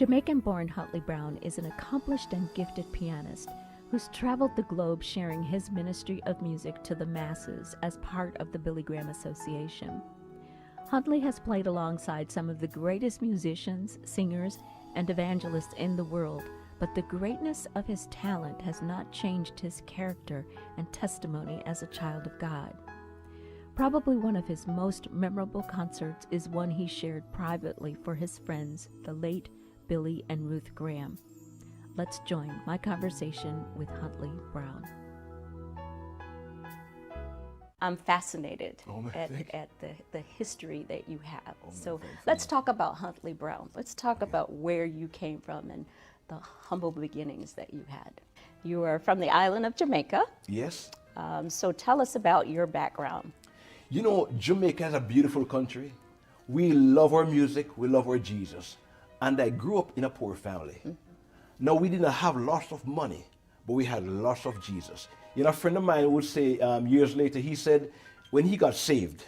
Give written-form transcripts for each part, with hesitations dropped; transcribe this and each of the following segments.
Jamaican-born Huntley Brown is an accomplished and gifted pianist who's traveled the globe sharing his ministry of music to the masses as part of the Billy Graham Association. Huntley has played alongside some of the greatest musicians, singers, and evangelists in the world, but the greatness of his talent has not changed his character and testimony as a child of God. Probably one of his most memorable concerts is one he shared privately for his friends, the late Billy and Ruth Graham. Let's join my conversation with Huntley Brown. I'm fascinated at the history that you have. So let's talk about Huntley Brown. Let's talk about where you came from and the humble beginnings that you had. You are from the island of Jamaica. Yes. So tell us about your background. You know, Jamaica is a beautiful country. We love our music, we love our Jesus. And I grew up in a poor family. Mm-hmm. Now, we didn't have lots of money, but we had lots of Jesus. You know, a friend of mine would say years later, he said when he got saved,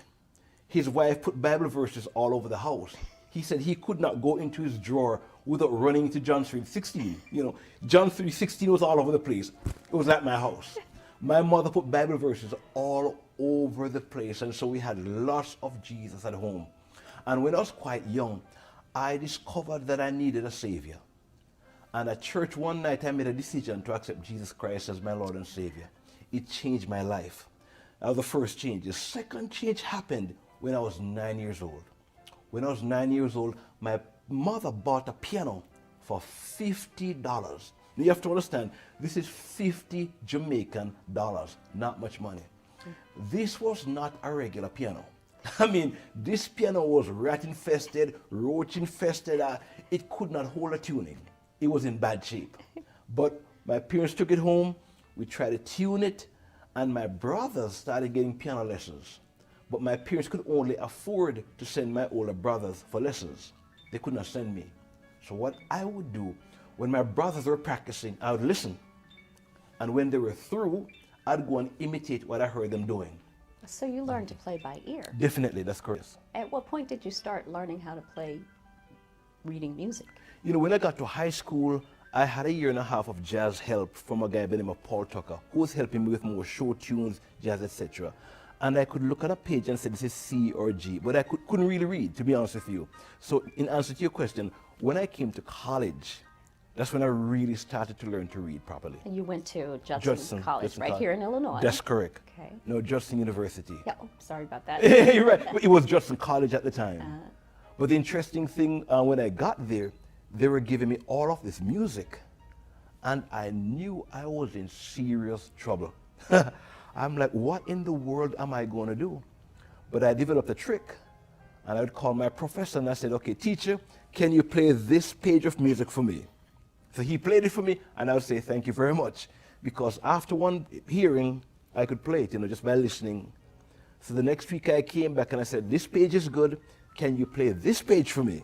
his wife put Bible verses all over the house. He said he could not go into his drawer without running into John 3:16. You know, John 3:16 was all over the place. It was at my house. My mother put Bible verses all over the place, and so we had lots of Jesus at home. And when I was quite young, I discovered that I needed a Savior. And at church one night, I made a decision to accept Jesus Christ as my Lord and Savior. It changed my life. That was the first change. The second change happened when I was 9 years old. When I was 9 years old, my mother bought a piano for $50. Now you have to understand, this is 50 Jamaican dollars, not much money. This was not a regular piano. I mean, this piano was rat infested, roach infested. It could not hold a tuning. It was in bad shape. But my parents took it home, we tried to tune it, and my brothers started getting piano lessons. But my parents could only afford to send my older brothers for lessons. They could not send me. So what I would do, when my brothers were practicing, I would listen. And when they were through, I'd go and imitate what I heard them doing. So you learned to play by ear? Definitely, that's correct. At what point did you start learning how to play reading music? You know, when I got to high school, I had a year and a half of jazz help from a guy by the name of Paul Tucker, who was helping me with more show tunes, jazz, etc. And I could look at a page and say, this is C or G, but I couldn't really read, to be honest with you. So in answer to your question, when I came to college, that's when I really started to learn to read properly. And you went to Judson College, right here in Illinois? That's correct. Okay. No, Judson University. Yeah, oh, sorry about that. You're right. It was Judson College at the time. But the interesting thing, when I got there, they were giving me all of this music. And I knew I was in serious trouble. I'm like, what in the world am I going to do? But I developed a trick. And I would call my professor and I said, okay, teacher, can you play this page of music for me? So he played it for me, and I would say, thank you very much. Because after one hearing, I could play it, you know, just by listening. So the next week I came back and I said, this page is good. Can you play this page for me?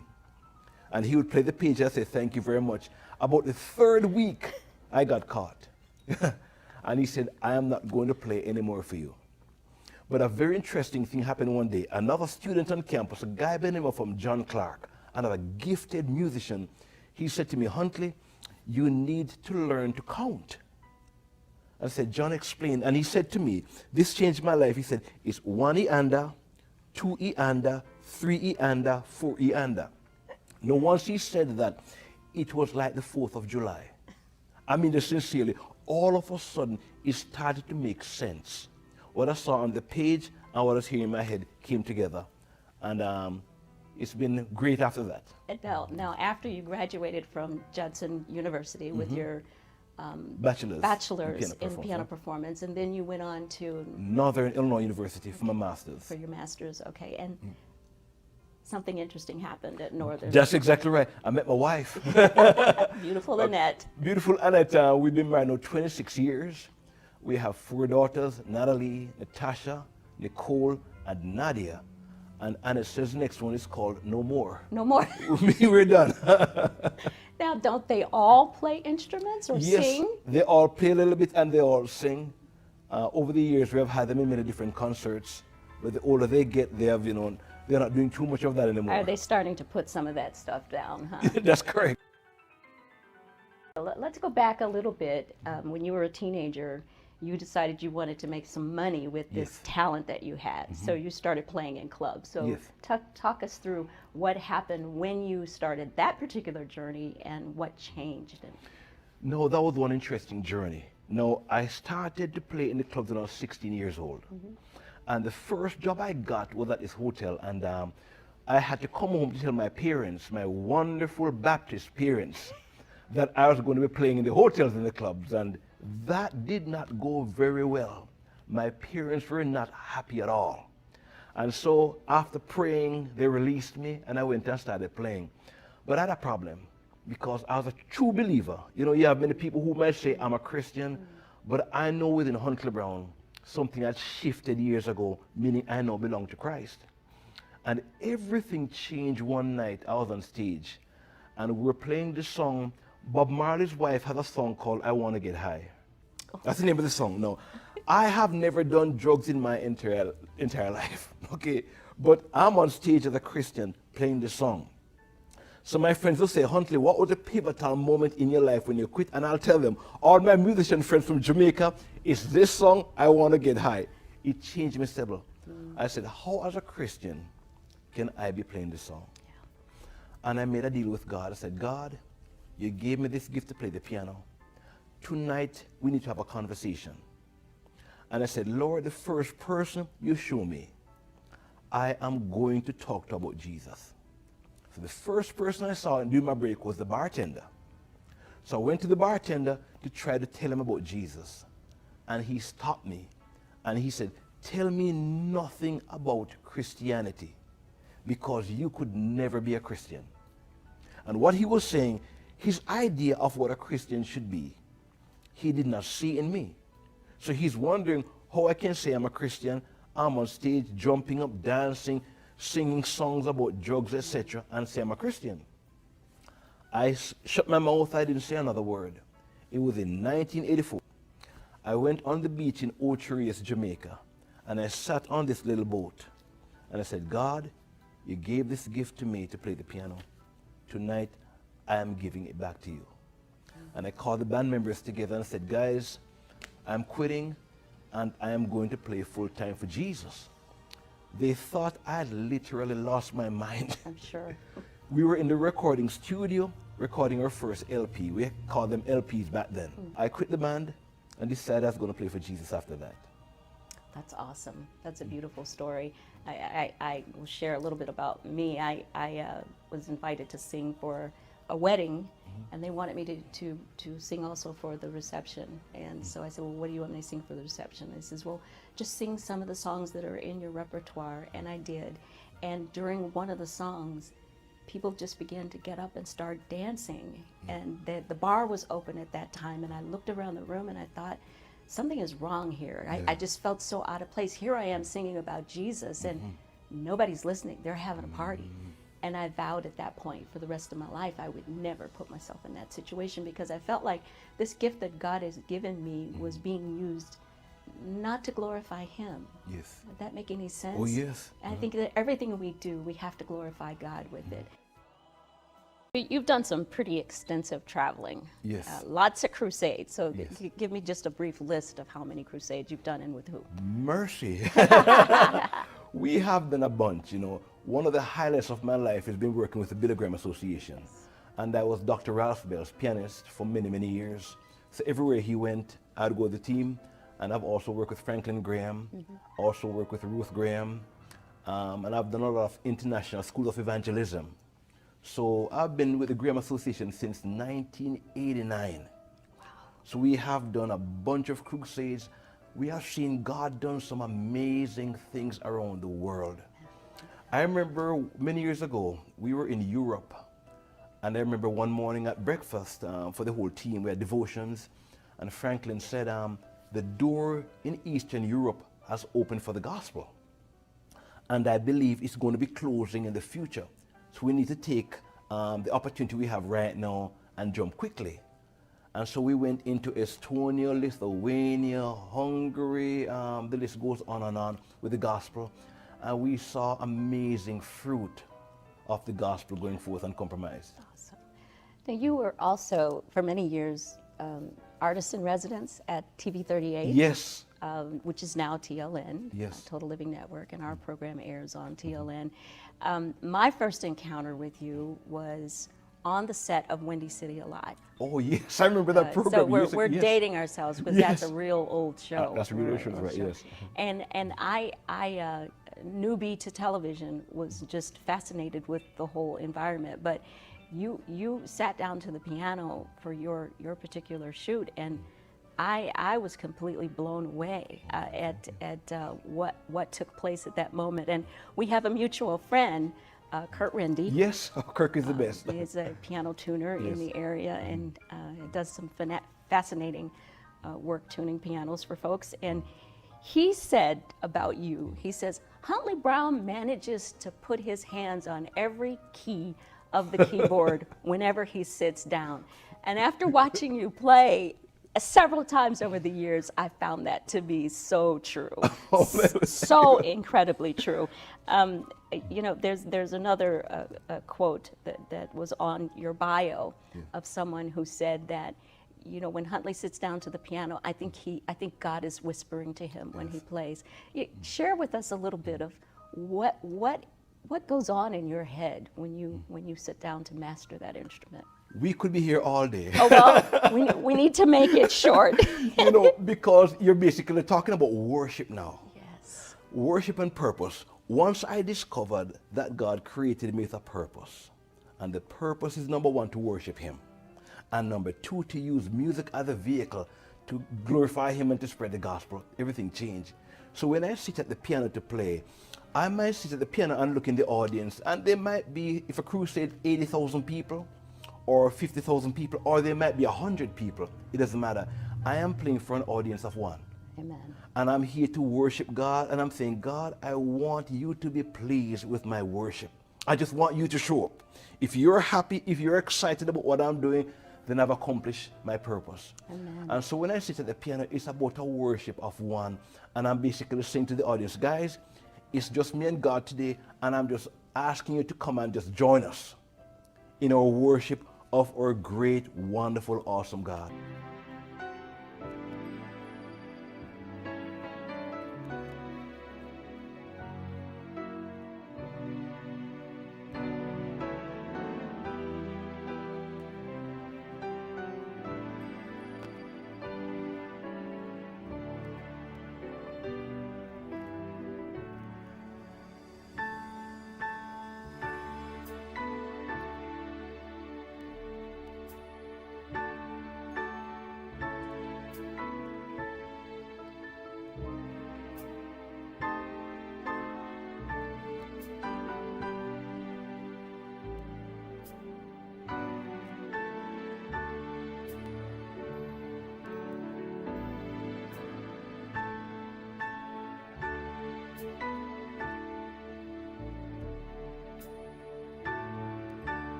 And he would play the page. I said, thank you very much. About the third week, I got caught. And he said, I am not going to play anymore for you. But a very interesting thing happened one day. Another student on campus, a guy by the name of John Clark, another gifted musician, he said to me, Huntley, you need to learn to count. I said, John explained, and he said to me, this changed my life. He said, it's 1 E under, 2 E under, 3 E under, 4 E under. Now, once he said that, it was like the 4th of July. I mean this sincerely. All of a sudden, it started to make sense. What I saw on the page and what I was hearing in my head came together. And it's been great after that. Now, after you graduated from Judson University with your bachelor's in piano performance, and then you went on to Northern Illinois University for my master's. For your master's, okay. And something interesting happened at Northern. That's exactly right. I met my wife. Beautiful Annette. Beautiful Annette. We've been married now 26 years. We have 4 daughters, Natalie, Natasha, Nicole, and Nadia. And Annette says the next one is called No More. No More. We're done. Now, don't they all play instruments or sing? Yes, they all play a little bit and they all sing. Over the years, we have had them in many different concerts. But the older they get, they have, you know, they're not doing too much of that anymore. Are they starting to put some of that stuff down, huh? That's correct. Let's go back a little bit. When you were a teenager, you decided you wanted to make some money with this Yes. talent that you had. So you started playing in clubs. So Yes. talk us through what happened when you started that particular journey and what changed. No, that was one interesting journey. No, I started to play in the clubs when I was 16 years old. And the first job I got was at this hotel, and I had to come home to tell my parents, my wonderful Baptist parents, that I was going to be playing in the hotels and the clubs, and that did not go very well. My parents were not happy at all. And so after praying, they released me, and I went and started playing. But I had a problem, because I was a true believer. You know, you have many people who might say I'm a Christian, but I know within Huntley Brown, something had shifted years ago, meaning I now belong to Christ. And everything changed one night. I was on stage, and we were playing the song. Bob Marley's wife had a song called I Want to Get High. That's the name of the song. No, I have never done drugs in my entire life, okay? But I'm on stage as a Christian playing the song. So my friends will say, Huntley, what was the pivotal moment in your life when you quit? And I'll tell them, all my musician friends from Jamaica, it's this song, I Want to Get High. It changed me, Sibyl. I said, how as a Christian can I be playing this song? Yeah. And I made a deal with God. I said, God, you gave me this gift to play the piano. Tonight, we need to have a conversation. And I said, Lord, the first person you show me, I am going to talk to about Jesus. So the first person I saw during my break was the bartender. So I went to the bartender to try to tell him about Jesus. And he stopped me. And he said, tell me nothing about Christianity, because you could never be a Christian. And what he was saying, his idea of what a Christian should be, he did not see in me. So he's wondering how I can say I'm a Christian. I'm on stage jumping up, dancing, singing songs about drugs, etc., and say I'm a Christian. I shut my mouth. I didn't say another word. It was in 1984. I went on the beach in Ocho Jamaica, and I sat on this little boat, and I said, God, you gave this gift to me to play the piano. Tonight, I am giving it back to you. And I called the band members together and said, guys, I'm quitting, and I am going to play full time for Jesus. They thought I had literally lost my mind. I'm sure. We were in the recording studio recording our first LP. We called them LPs back then. I quit the band and decided I was going to play for Jesus after that. That's awesome. That's a beautiful story. I will share a little bit about me. I was invited to sing for a wedding, and they wanted me to sing also for the reception. And so I said, well, what do you want me to sing for the reception? And he says, well, just sing some of the songs that are in your repertoire. And I did. And during one of the songs, people just began to get up and start dancing. And the bar was open at that time, and I looked around the room and I thought, something is wrong here. I just felt so out of place. Here I am singing about Jesus, and nobody's listening. They're having a party. And I vowed at that point for the rest of my life I would never put myself in that situation, because I felt like this gift that God has given me was being used not to glorify Him. Yes. Would that make any sense? Oh, yes. I think that everything we do, we have to glorify God with it. You've done some pretty extensive traveling. Yes. Lots of crusades. So Yes. give me just a brief list of how many crusades you've done and with who. Mercy. We have done a bunch, you know. One of the highlights of my life has been working with the Billy Graham Association. And I was Dr. Ralph Bell's pianist for many, many years. So everywhere he went, I'd go with the team. And I've also worked with Franklin Graham, also worked with Ruth Graham. And I've done a lot of international schools of evangelism. So I've been with the Graham Association since 1989. Wow. So we have done a bunch of crusades. We have seen God done some amazing things around the world. I remember many years ago, we were in Europe. And I remember one morning at breakfast for the whole team, we had devotions. And Franklin said, the door in Eastern Europe has opened for the gospel. And I believe it's going to be closing in the future. So we need to take the opportunity we have right now and jump quickly. And so we went into Estonia, Lithuania, Hungary, the list goes on and on with the gospel. And we saw amazing fruit of the gospel going forth uncompromised. Awesome. Now, you were also, for many years, artist in residence at TV38. Yes. Which is now TLN, Yes. Total Living Network, and our program airs on TLN. My first encounter with you was on the set of Windy City Alive. Oh, yes, I remember that program. So Yes, we're yes. dating ourselves because Yes. that's a real old show. That's a real show, right, yes. And I newbie to television, was just fascinated with the whole environment. But you sat down to the piano for your particular shoot, and I was completely blown away at what took place at that moment. And we have a mutual friend, Kurt Rendy. Yes, Kirk is the best. He's a piano tuner in Yes. the area, and does some fascinating work tuning pianos for folks. And he said about you, he says, Huntley Brown manages to put his hands on every key of the keyboard whenever he sits down. And after watching you play several times over the years, I found that to be so true, so incredibly true. You know, there's another quote that was on your bio of someone who said that, you know, when Huntley sits down to the piano, I think God is whispering to him when he plays. Share with us a little bit of what goes on in your head when you sit down to master that instrument. We could be here all day. Oh, well, we need to make it short. You know, because you're basically talking about worship now. Yes. Worship and purpose. Once I discovered that God created me with a purpose, and the purpose is, number one, to worship Him, and number two, to use music as a vehicle to glorify Him and to spread the gospel, everything changed. So when I sit at the piano to play, I might sit at the piano and look in the audience, and there might be, if a crusade, 80,000 people, or 50,000 people, or there might be 100 people. It doesn't matter. I am playing for an audience of one. Amen. And I'm here to worship God, and I'm saying, God, I want you to be pleased with my worship. I just want you to show up. If you're happy, if you're excited about what I'm doing, then I've accomplished my purpose. Amen. And so when I sit at the piano, it's about a worship of one, and I'm basically saying to the audience, guys, it's just me and God today, and I'm just asking you to come and just join us in our worship of our great, wonderful, awesome God.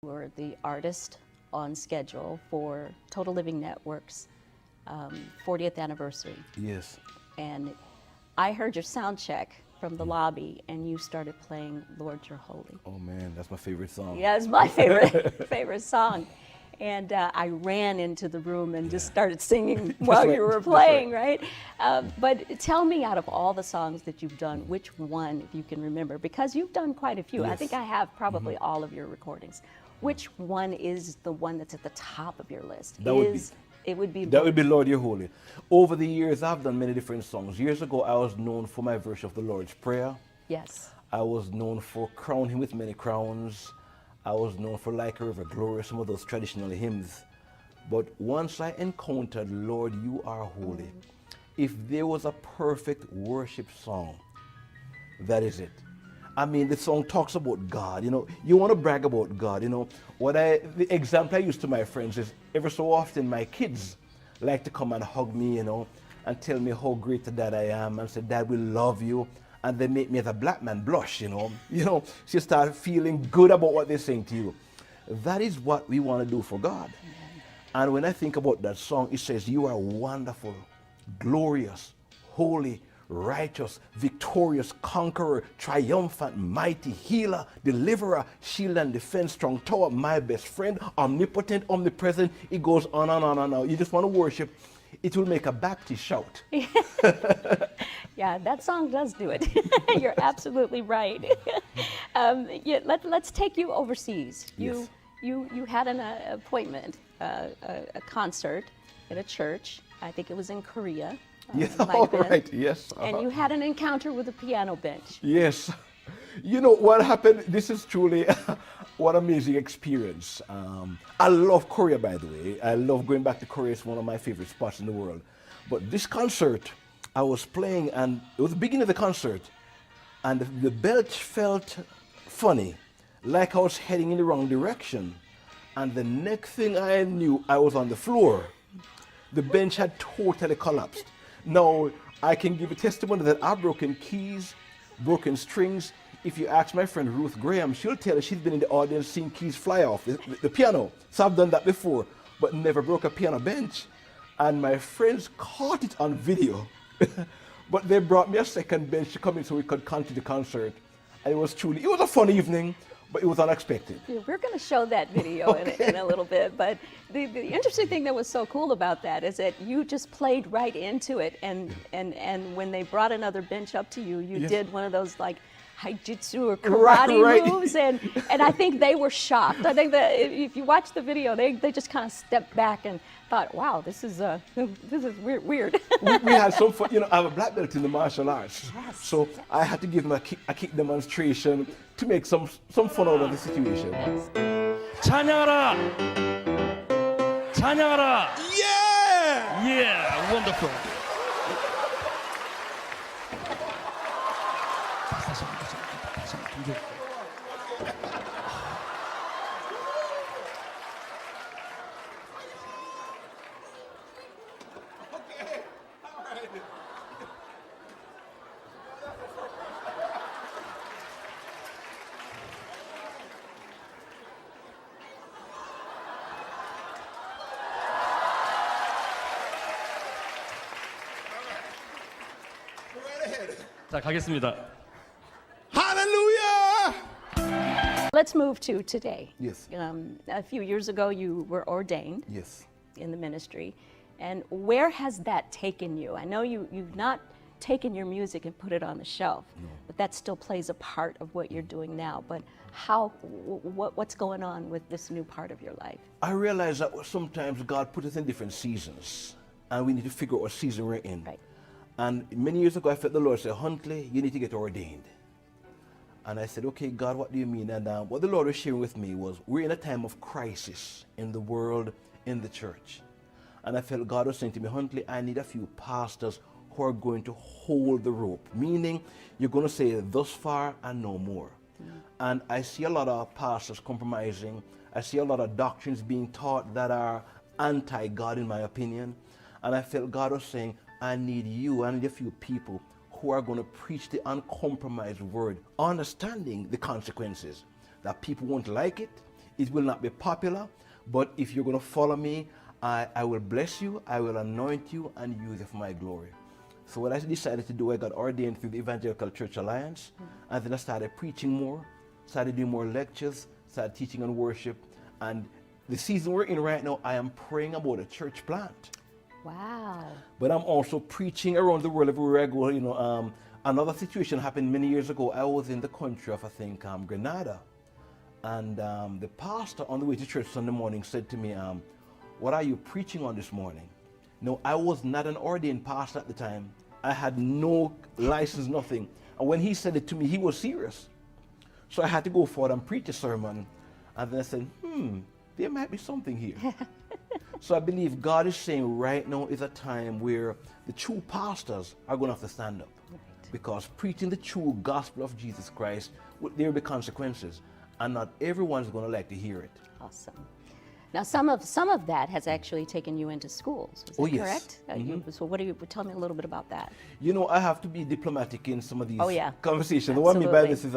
We're the artist on schedule for Total Living Network's 40th anniversary. Yes. And I heard your sound check from the lobby, and you started playing Lord You're Holy. Oh man, that's my favorite song. Yeah, it's my favorite song. And I ran into the room and just started singing while you were playing, right? But tell me, out of all the songs that you've done, which one, if you can remember, because you've done quite a few. Yes. I think I have probably all of your recordings. Which one is the one that's at the top of your list? That would be Lord You're Holy. Over the years, I've done many different songs. Years ago, I was known for my version of the Lord's Prayer. Yes. I was known for Crown Him with Many Crowns. I was known for Like a River Glory, some of those traditional hymns. But once I encountered Lord You Are Holy, if there was a perfect worship song, that is it. I mean, the song talks about God, you know. You want to brag about God, you know. The example I use to my friends is, every so often my kids like to come and hug me, you know, and tell me how great a dad I am, and say, Dad, we love you. And they make me as a black man blush, you know. So you start feeling good about what they're saying to you. That is what we want to do for God. And when I think about that song, it says, you are wonderful, glorious, holy, righteous, victorious, conqueror, triumphant, mighty, healer, deliverer, shield and defense, strong tower, my best friend, omnipotent, omnipresent. It goes on and on and on. You just want to worship. It will make a Baptist shout. Yeah, that song does do it. You're absolutely right. Let's take you overseas. Yes. You had an appointment, a concert at a church. I think it was in Korea. Yeah, Might all have been. right, yes. And you had an encounter with a piano bench. Yes. You know what happened? This is truly what amazing experience. I love Korea, by the way. I love going back to Korea. It's one of my favorite spots in the world. But this concert, I was playing, and it was the beginning of the concert, and the belt felt funny, like I was heading in the wrong direction. And the next thing I knew, I was on the floor. The bench had totally collapsed. Now, I can give a testimony that I've broken keys, broken strings. If you ask my friend Ruth Graham, she'll tell you she's been in the audience seeing keys fly off the piano. So I've done that before, but never broke a piano bench. And my friends caught it on video. But they brought me a second bench to come in so we could continue the concert. And it was a fun evening, but it was unexpected. Yeah, we're going to show that video in a little bit, but the interesting thing that was so cool about that is that you just played right into it, and when they brought another bench up to you, you did one of those like Haijitsu or karate moves, and I think they were shocked. I think that if you watch the video, they just kind of stepped back and thought, wow, this is weird. we had some fun. You know, I have a black belt in the martial arts, so I had to give them a kick demonstration to make some fun out of the situation. 찬양하라! 찬양하라! Yeah! Yeah, wonderful. 자, 가겠습니다. Hallelujah! Let's move to today. Yes. A few years ago, you were ordained Yes. in the ministry, and where has that taken you? I know you've not taken your music and put it on the shelf, but that still plays a part of what you're doing now. But what's going on with this new part of your life? I realize that sometimes God put us in different seasons, and we need to figure out what season we're in. Right. And many years ago, I felt the Lord say, Huntley, you need to get ordained. And I said, okay, God, what do you mean? And what the Lord was sharing with me was, we're in a time of crisis in the world, in the church. And I felt God was saying to me, Huntley, I need a few pastors who are going to hold the rope, meaning you're going to say thus far and no more. And I see a lot of pastors compromising. I see a lot of doctrines being taught that are anti-God, in my opinion. And I felt God was saying, I need you, I need a few people who are going to preach the uncompromised word, understanding the consequences, that people won't like it, It will not be popular, but if you're going to follow me, I will bless you, I will anoint you, and use it for my glory. So what I decided to do, I got ordained through the Evangelical Church Alliance, and then I started preaching more, started doing more lectures, started teaching on worship, and the season we're in right now, I am praying about a church plant. Wow. But I'm also preaching around the world everywhere I go. You know, another situation happened many years ago. I was in the country of, I think, Grenada. And the pastor on the way to church Sunday morning said to me, what are you preaching on this morning? No, I was not an ordained pastor at the time. I had no license, nothing. And when he said it to me, he was serious. So I had to go forward and preach a sermon. And then I said, there might be something here. So I believe God is saying right now is a time where the true pastors are going to have to stand up. Right. Because preaching the true gospel of Jesus Christ, there will be consequences. And not everyone's going to like to hear it. Awesome. Now, some of that has actually taken you into schools. Is that yes. correct? So, tell me a little bit about that. You know, I have to be diplomatic in some of these conversations. Absolutely. What I mean by this is,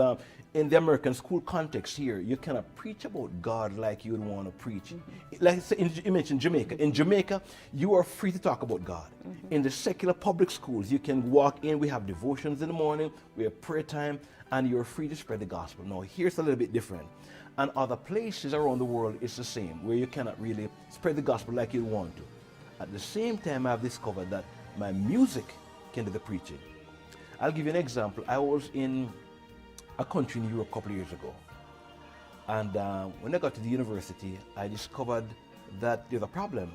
in the American school context here, you cannot preach about God like you would want to preach. Like you mentioned Jamaica. In Jamaica, you are free to talk about God. In the secular public schools, you can walk in, we have devotions in the morning, we have prayer time, and you're free to spread the gospel. Now, here's a little bit different. And other places around the world, it's the same, where you cannot really spread the gospel like you want to. At the same time, I've discovered that my music can do the preaching. I'll give you an example. I was in a country in Europe a couple of years ago. And when I got to the university, I discovered that there's a problem.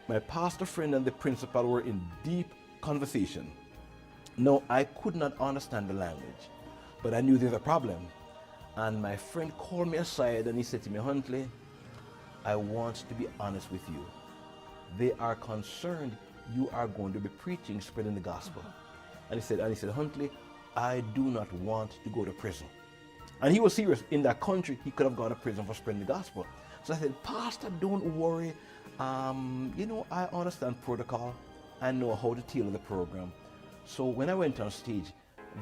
My pastor friend and the principal were in deep conversation. No, I could not understand the language, but I knew there's a problem. And my friend called me aside and he said to me, Huntley, I want to be honest with you. They are concerned you are going to be preaching, spreading the gospel. And he said, Huntley, I do not want to go to prison. And he was serious. In that country, he could have gone to prison for spreading the gospel. So I said, Pastor, don't worry. You know, I understand protocol. I know how to tailor the program. So when I went on stage,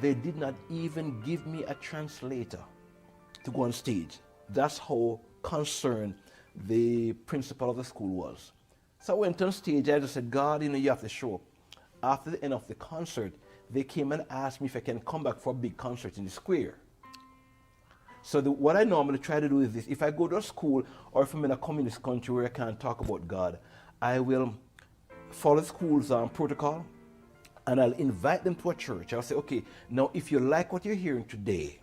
they did not even give me a translator to go on stage. That's how concerned the principal of the school was. So I went on stage, I just said, God, you know, you have to show up. After the end of the concert, they came and asked me if I can come back for a big concert in the square. So what I normally try to do is this. If I go to a school or if I'm in a communist country where I can't talk about God, I will follow the school's protocol and I'll invite them to a church. I'll say, okay, now if you like what you're hearing today,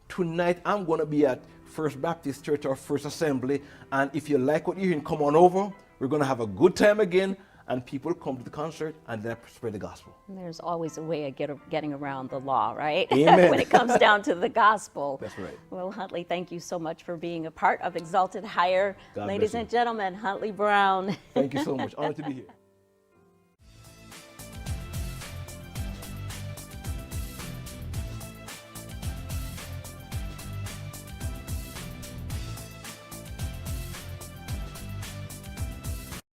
tonight I'm going to be at First Baptist Church or First Assembly, and if you like what you're hearing, come on over. We're going to have a good time again, and people come to the concert and then spread the gospel. And there's always a way of getting around the law, right? Amen. When it comes down to the gospel. That's right. Well, Huntley, thank you so much for being a part of Exalted Higher. God Ladies bless you. and gentlemen, Huntley Brown. Thank you so much. Honored to be here.